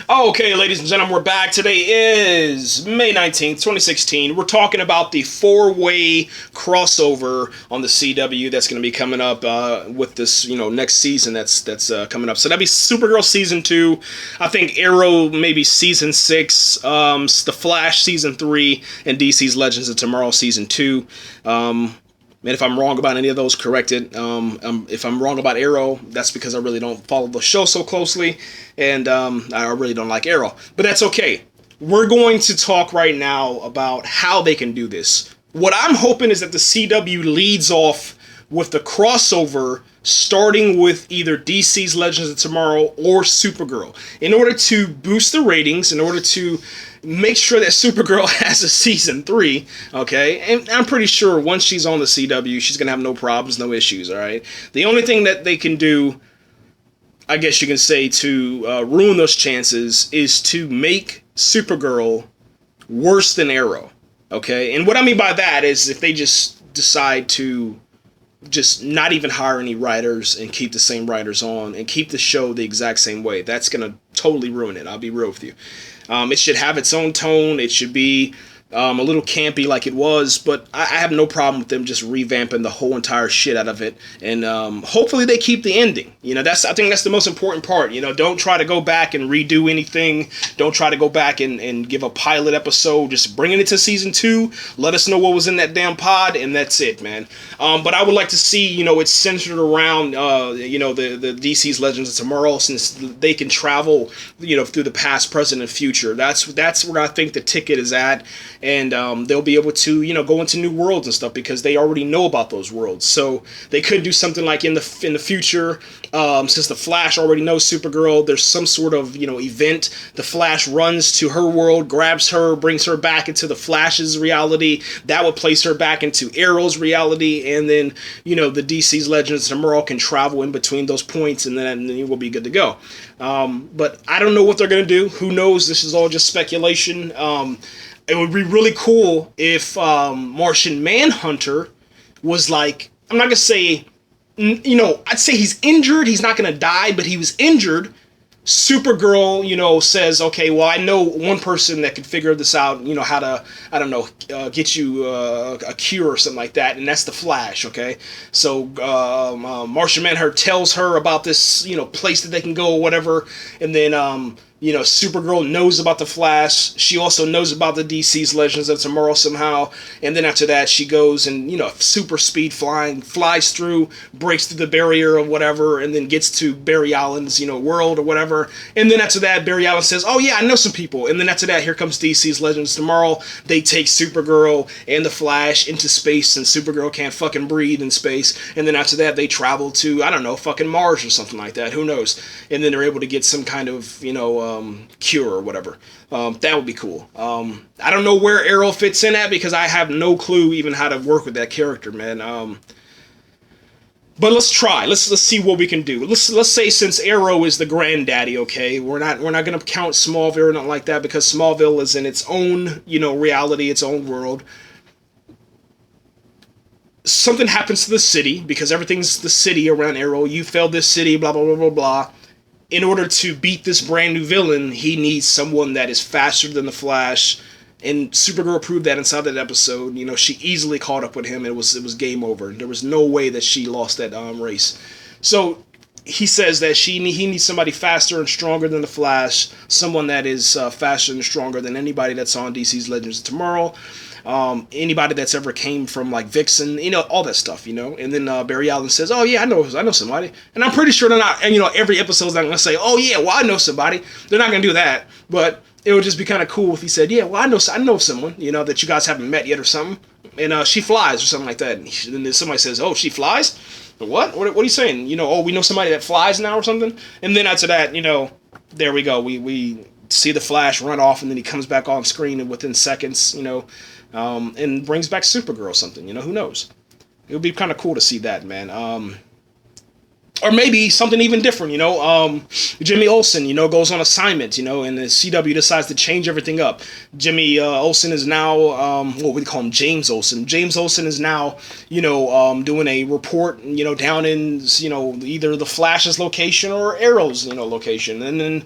Okay, ladies and gentlemen, we're back. Today is May 19th, 2016. We're talking about the four-way crossover on the CW that's going to be coming up with this, next season that's coming up. So that'd be Supergirl Season 2, I think Arrow maybe Season 6, The Flash Season 3, and DC's Legends of Tomorrow Season 2. And if I'm wrong about any of those, correct it. If I'm wrong about Arrow, that's because I really don't follow the show so closely, and I really don't like Arrow. But that's okay. We're going to talk right now about how they can do this. What I'm hoping is that the CW leads off with the crossover starting with either DC's Legends of Tomorrow or Supergirl, in order to boost the ratings, in order to make sure that Supergirl has a season 3, okay? And I'm pretty sure once she's on the CW, she's gonna have no problems, no issues, alright? The only thing that they can do, I guess you can say, to ruin those chances is to make Supergirl worse than Arrow, okay? And what I mean by that is if they just decide to just not even hire any writers and keep the same writers on and keep the show the exact same way, that's gonna totally ruin it. I'll be real with you. It should have its own tone. It should be a little campy like it was, but I have no problem with them just revamping the whole entire shit out of it, and hopefully they keep the ending. I think that's the most important part. Don't try to go back and redo anything. Don't try to go back and give a pilot episode. Just bring it to season 2. Let us know what was in that damn pod, and that's it, man. But I would like to see, it's centered around, the DC's Legends of Tomorrow, since they can travel, through the past, present, and future. That's where I think the ticket is at. And they'll be able to, go into new worlds and stuff because they already know about those worlds. So they could do something like in the future, since the Flash already knows Supergirl, there's some sort of, event. The Flash runs to her world, grabs her, brings her back into the Flash's reality. That would place her back into Arrow's reality. And then, the DC's Legends of Tomorrow can travel in between those points, and then we'll be good to go. But I don't know what they're going to do. Who knows? This is all just speculation. It would be really cool if Martian Manhunter was like, I'm not going to say, I'd say he's injured. He's not going to die, but he was injured. Supergirl, says, okay, well, I know one person that could figure this out, how to, I don't know, get you a cure or something like that, and that's the Flash, okay? So Martian Manhunter tells her about this, place that they can go or whatever, and then, Supergirl knows about the Flash. She also knows about the DC's Legends of Tomorrow somehow. And then after that, she goes and, super speed flying, flies through, breaks through the barrier or whatever, and then gets to Barry Allen's, world or whatever. And then after that, Barry Allen says, oh yeah, I know some people. And then after that, here comes DC's Legends of Tomorrow. They take Supergirl and the Flash into space, and Supergirl can't fucking breathe in space. And then after that, they travel to, I don't know, fucking Mars or something like that. Who knows? And then they're able to get some kind of, cure or whatever. That would be cool. I don't know where Arrow fits in at because I have no clue even how to work with that character, man. But let's try. Let's see what we can do. Let's say since Arrow is the granddaddy, okay, we're not gonna count Smallville or nothing like that because Smallville is in its own reality, its own world. Something happens to the city because everything's the city around Arrow. You failed this city, blah blah blah blah blah. In order to beat this brand new villain, he needs someone that is faster than the Flash, and Supergirl proved that inside that episode. She easily caught up with him. It was game over. There was no way that she lost that race. So he says that he needs somebody faster and stronger than the Flash, someone that is faster and stronger than anybody that's on DC's Legends of Tomorrow. Anybody that's ever came from like Vixen, all that stuff, and then Barry Allen says, oh yeah, I know somebody, and I'm pretty sure they're not, every episode's not going to say, oh yeah, well I know somebody. They're not going to do that, but it would just be kind of cool if he said, yeah, well I know someone, that you guys haven't met yet or something, and she flies or something like that, and then somebody says, oh, she flies? What are you saying? Oh, we know somebody that flies now or something, and then after that, there we go, we see the Flash run off, and then he comes back on screen and within seconds, and brings back Supergirl or something, who knows? It would be kind of cool to see that, man. Or maybe something even different, Jimmy Olsen, goes on assignment, and the CW decides to change everything up. Jimmy Olsen is now, what we call him, James Olsen. James Olsen is now, doing a report, down in, either the Flash's location or Arrow's, location. And then,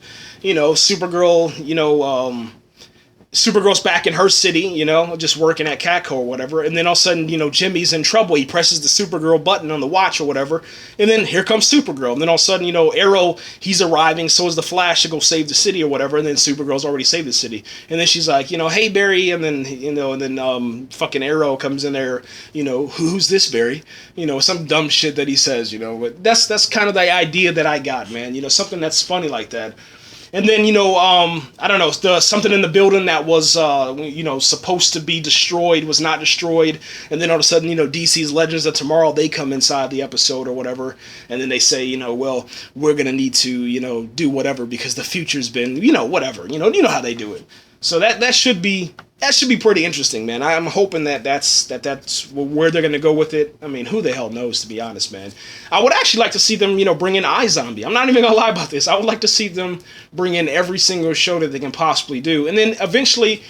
Supergirl's back in her city, just working at Catco or whatever, and then all of a sudden, Jimmy's in trouble. He presses the Supergirl button on the watch or whatever, and then here comes Supergirl, and then all of a sudden, Arrow, he's arriving, so is the Flash to go save the city or whatever, and then Supergirl's already saved the city, and then she's like, hey, Barry, and then, fucking Arrow comes in there, who's this, Barry? Some dumb shit that he says, but that's kind of the idea that I got, man, something that's funny like that. And then, I don't know, something in the building that was, supposed to be destroyed was not destroyed. And then all of a sudden, DC's Legends of Tomorrow, they come inside the episode or whatever. And then they say, well, we're going to need to, do whatever because the future's been, whatever. You know how they do it. So that should be pretty interesting, man. I'm hoping that's where they're gonna go with it. I mean, who the hell knows, to be honest, man. I would actually like to see them, bring in iZombie. I'm not even gonna lie about this. I would like to see them bring in every single show that they can possibly do, and then eventually.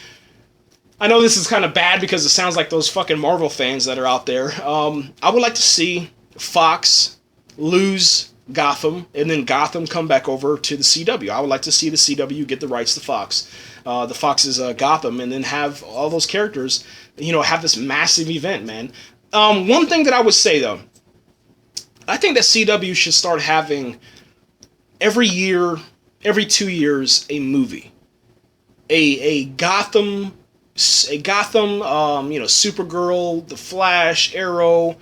I know this is kind of bad because it sounds like those fucking Marvel fans that are out there. I would like to see Fox lose Gotham, and then Gotham come back over to the CW. I would like to see the CW get the rights to Fox. The Fox's Gotham, and then have all those characters, have this massive event, man. One thing that I would say, though, I think that CW should start having every year, every 2 years, a movie. A Gotham, Supergirl, The Flash, Arrow,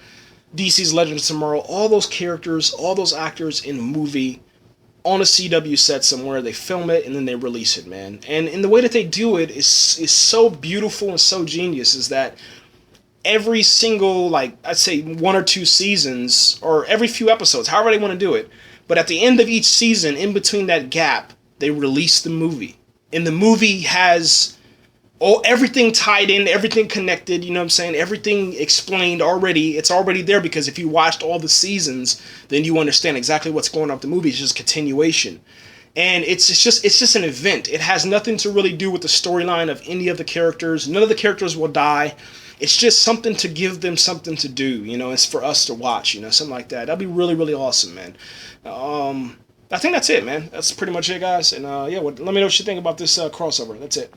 DC's Legends of Tomorrow, all those characters, all those actors in a movie on a CW set somewhere. They film it and then they release it, man. And the way that they do it is so beautiful and so genius, is that every single, like, I'd say 1 or 2 seasons, or every few episodes, however they want to do it, but at the end of each season, in between that gap, they release the movie. And the movie has everything tied in, everything connected, you know what I'm saying? Everything explained already. It's already there because if you watched all the seasons, then you understand exactly what's going on with the movie. It's just continuation. And it's just an event. It has nothing to really do with the storyline of any of the characters. None of the characters will die. It's just something to give them something to do, It's for us to watch, something like that. That'd be really, really awesome, man. I think that's it, man. That's pretty much it, guys. And let me know what you think about this crossover. That's it.